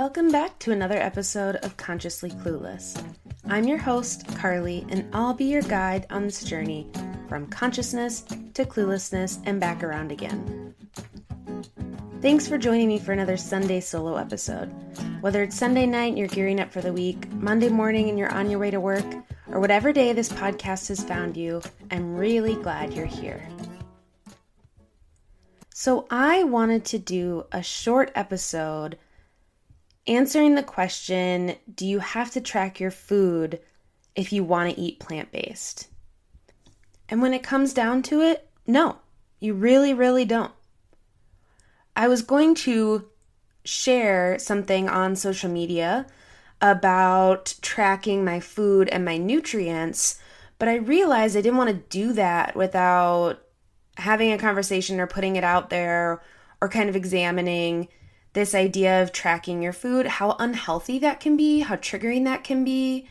Welcome back to another episode of Consciously Clueless. I'm your host, Carly, and I'll be your guide on this journey from consciousness to cluelessness and back around again. Thanks for joining me for another Sunday solo episode. Whether it's Sunday night and you're gearing up for the week, Monday morning and you're on your way to work, or whatever day this podcast has found you, I'm really glad you're here. So I wanted to do a short episode answering the question, do you have to track your food if you want to eat plant-based? And when it comes down to it, no, you really, really don't. I was going to share something on social media about tracking my food and my nutrients, but I realized I didn't want to do that without having a conversation or putting it out there or kind of examining this idea of tracking your food, how unhealthy that can be, how triggering that can be,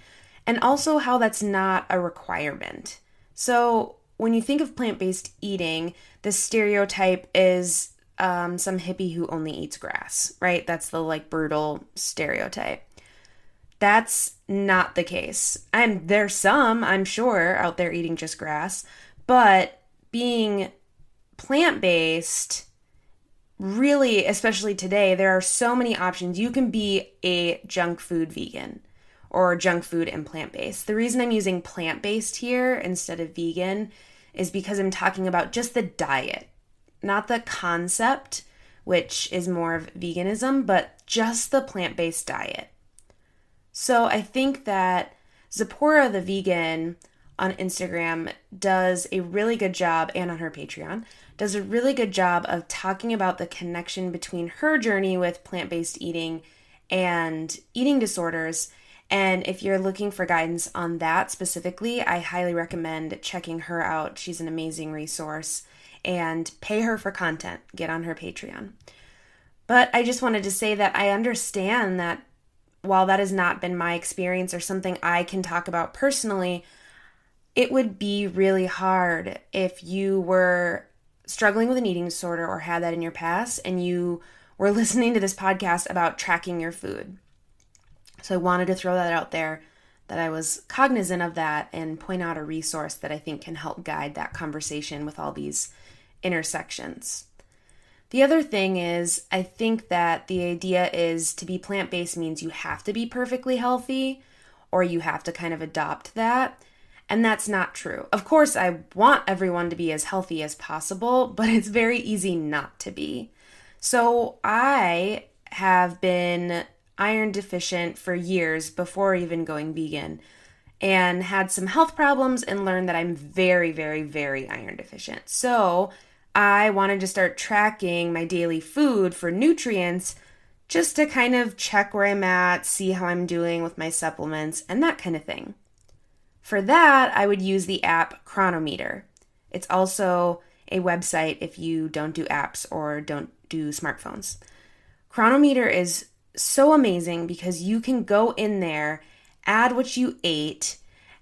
and also how that's not a requirement. So when you think of plant-based eating, the stereotype is some hippie who only eats grass, right? That's the brutal stereotype. That's not the case. And there's some, I'm sure, out there eating just grass, but being plant-based, really, especially today, there are so many options. You can be a junk food vegan or junk food and plant-based. The reason I'm using plant-based here instead of vegan is because I'm talking about just the diet, not the concept, which is more of veganism, but just the plant-based diet. So I think that Zipporah the Vegan on Instagram does a really good job, and on her Patreon, does a really good job of talking about the connection between her journey with plant-based eating and eating disorders. And if you're looking for guidance on that specifically, I highly recommend checking her out. She's an amazing resource, and pay her for content. Get on her Patreon. But I just wanted to say that I understand that while that has not been my experience or something I can talk about personally, it would be really hard if you were struggling with an eating disorder or had that in your past and you were listening to this podcast about tracking your food. So I wanted to throw that out there, that I was cognizant of that and point out a resource that I think can help guide that conversation with all these intersections. The other thing is, I think that the idea is to be plant-based means you have to be perfectly healthy or you have to kind of adopt that. And that's not true. Of course, I want everyone to be as healthy as possible, but it's very easy not to be. So I have been iron deficient for years before even going vegan and had some health problems and learned that I'm very, very, very iron deficient. So I wanted to start tracking my daily food for nutrients just to kind of check where I'm at, see how I'm doing with my supplements, and that kind of thing. For that, I would use the app Chronometer. It's also a website if you don't do apps or don't do smartphones. Chronometer is so amazing because you can go in there, add what you ate,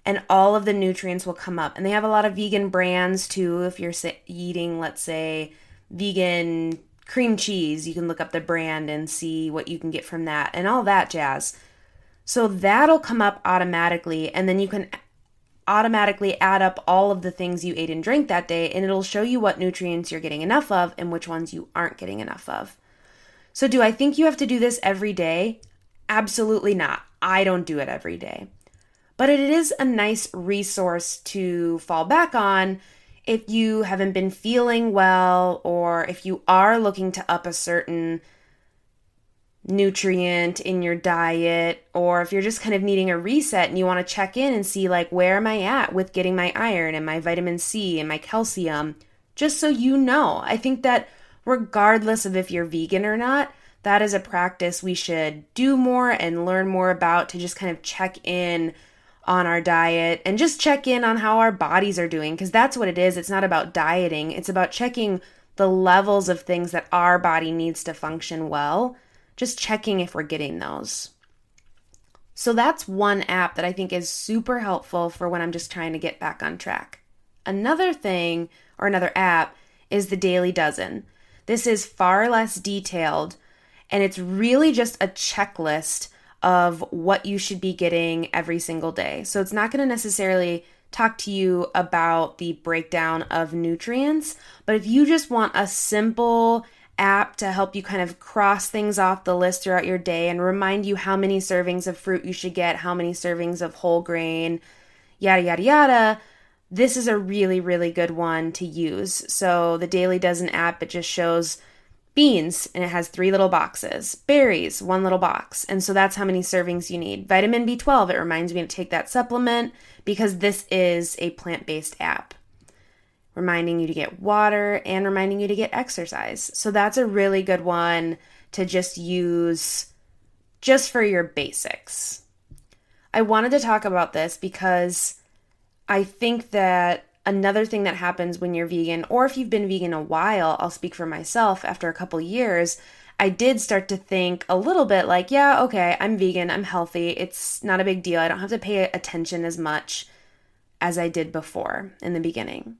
and all of the nutrients will come up. And they have a lot of vegan brands too. If you're eating, let's say, vegan cream cheese, you can look up the brand and see what you can get from that and all that jazz. So that'll come up automatically, and then you can automatically add up all of the things you ate and drank that day, and it'll show you what nutrients you're getting enough of and which ones you aren't getting enough of. So do I think you have to do this every day? Absolutely not. I don't do it every day. But it is a nice resource to fall back on if you haven't been feeling well, or if you are looking to up a certain nutrient in your diet, or if you're just kind of needing a reset and you want to check in and see where am I at with getting my iron and my vitamin C and my calcium, just so you know. I think that regardless of if you're vegan or not, that is a practice we should do more and learn more about, to just kind of check in on our diet and just check in on how our bodies are doing, because that's what it is. It's not about dieting. It's about checking the levels of things that our body needs to function well, just checking if we're getting those. So that's one app that I think is super helpful for when I'm just trying to get back on track. Another thing, or another app, is the Daily Dozen. This is far less detailed And it's really just a checklist of what you should be getting every single day. So it's not going to necessarily talk to you about the breakdown of nutrients, but if you just want a simple app to help you kind of cross things off the list throughout your day and remind you how many servings of fruit you should get, how many servings of whole grain, yada, yada, yada, this is a really, really good one to use. So the Daily Dozen app, it just shows beans and it has 3 little boxes, berries, 1 little box. And so that's how many servings you need. Vitamin B12, it reminds me to take that supplement because this is a plant-based app, reminding you to get water and reminding you to get exercise. So that's a really good one to just use just for your basics. I wanted to talk about this because I think that another thing that happens when you're vegan, or if you've been vegan a while, I'll speak for myself, after a couple years, I did start to think a little bit like, yeah, okay, I'm vegan, I'm healthy, it's not a big deal. I don't have to pay attention as much as I did before in the beginning.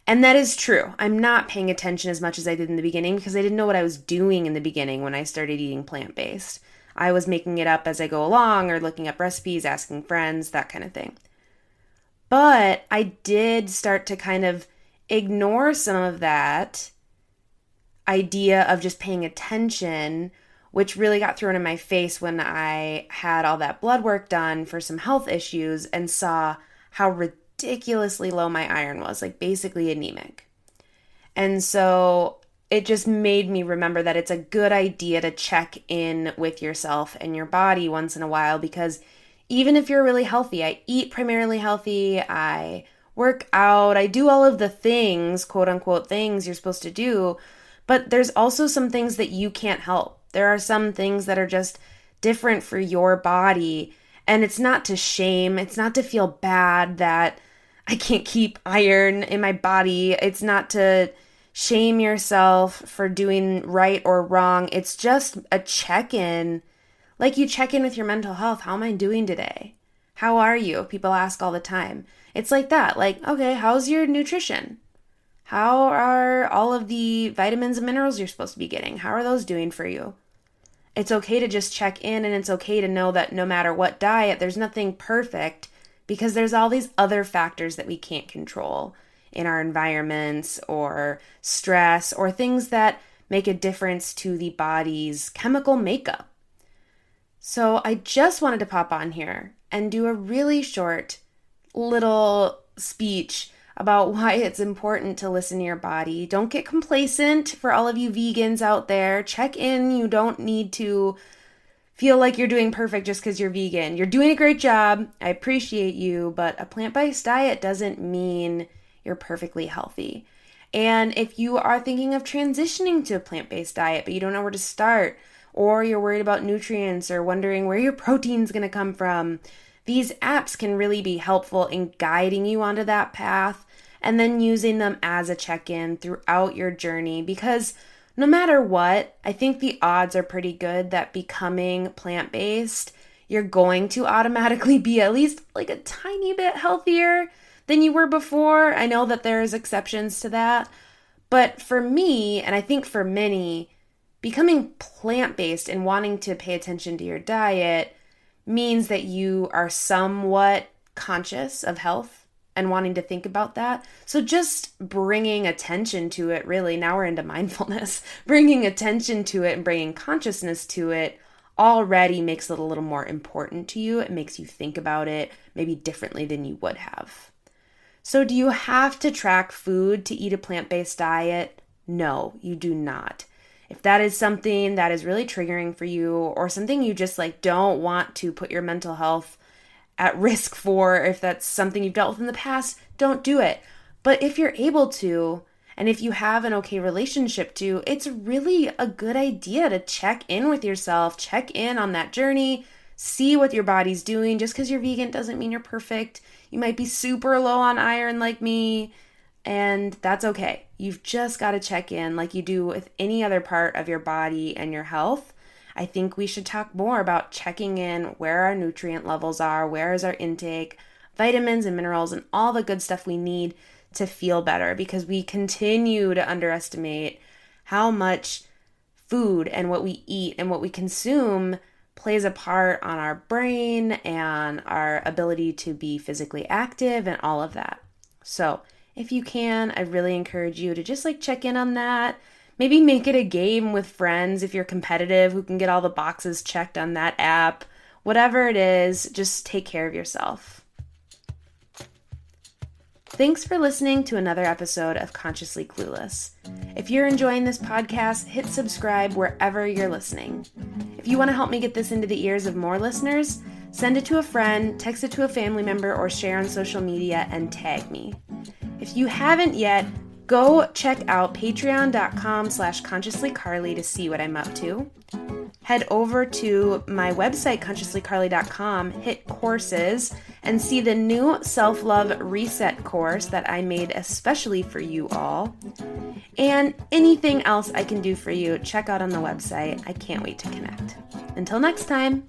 And that is true. I'm not paying attention as much as I did in the beginning because I didn't know what I was doing in the beginning when I started eating plant-based. I was making it up as I go along or looking up recipes, asking friends, that kind of thing. But I did start to kind of ignore some of that idea of just paying attention, which really got thrown in my face when I had all that blood work done for some health issues and saw how ridiculously low my iron was, like basically anemic. And so it just made me remember that it's a good idea to check in with yourself and your body once in a while, because even if you're really healthy, I eat primarily healthy, I work out, I do all of the things, quote unquote things you're supposed to do, but there's also some things that you can't help. There are some things that are just different for your body, and it's not to shame, it's not to feel bad that I can't keep iron in my body, it's not to shame yourself for doing right or wrong, it's just a check-in. Like you check in with your mental health. How am I doing today? How are you? People ask all the time. It's like that. Like, okay, how's your nutrition? How are all of the vitamins and minerals you're supposed to be getting? How are those doing for you? It's okay to just check in, and it's okay to know that no matter what diet, there's nothing perfect because there's all these other factors that we can't control in our environments or stress or things that make a difference to the body's chemical makeup. So I just wanted to pop on here and do a really short little speech about why it's important to listen to your body. Don't get complacent for all of you vegans out there. Check in. You don't need to feel like you're doing perfect just because you're vegan. You're doing a great job. I appreciate you, but a plant-based diet doesn't mean you're perfectly healthy. And if you are thinking of transitioning to a plant-based diet, but you don't know where to start, or you're worried about nutrients or wondering where your protein's going to come from, these apps can really be helpful in guiding you onto that path and then using them as a check-in throughout your journey, because no matter what, I think the odds are pretty good that becoming plant-based, you're going to automatically be at least like a tiny bit healthier than you were before. I know that there's exceptions to that, but for me, and I think for many, becoming plant-based and wanting to pay attention to your diet means that you are somewhat conscious of health and wanting to think about that. So just bringing attention to it, really, now we're into mindfulness, bringing attention to it and bringing consciousness to it already makes it a little more important to you. It makes you think about it maybe differently than you would have. So do you have to track food to eat a plant-based diet? No, you do not. If that is something that is really triggering for you, or something you just like don't want to put your mental health at risk for, if that's something you've dealt with in the past, don't do it. But if you're able to, and if you have an okay relationship to, it's really a good idea to check in with yourself, check in on that journey, see what your body's doing. Just because you're vegan doesn't mean you're perfect. You might be super low on iron like me, and that's okay. You've just got to check in like you do with any other part of your body and your health. I think we should talk more about checking in where our nutrient levels are, where is our intake, vitamins and minerals, and all the good stuff we need to feel better, because we continue to underestimate how much food and what we eat and what we consume plays a part on our brain and our ability to be physically active and all of that. So if you can, I really encourage you to just check in on that. Maybe make it a game with friends if you're competitive who can get all the boxes checked on that app. Whatever it is, just take care of yourself. Thanks for listening to another episode of Consciously Clueless. If you're enjoying this podcast, hit subscribe wherever you're listening. If you want to help me get this into the ears of more listeners, send it to a friend, text it to a family member, or share on social media and tag me. If you haven't yet, go check out patreon.com/consciouslycarly to see what I'm up to. Head over to my website, consciouslycarly.com, hit courses, and see the new Self-Love Reset course that I made especially for you all. And anything else I can do for you, check out on the website. I can't wait to connect. Until next time.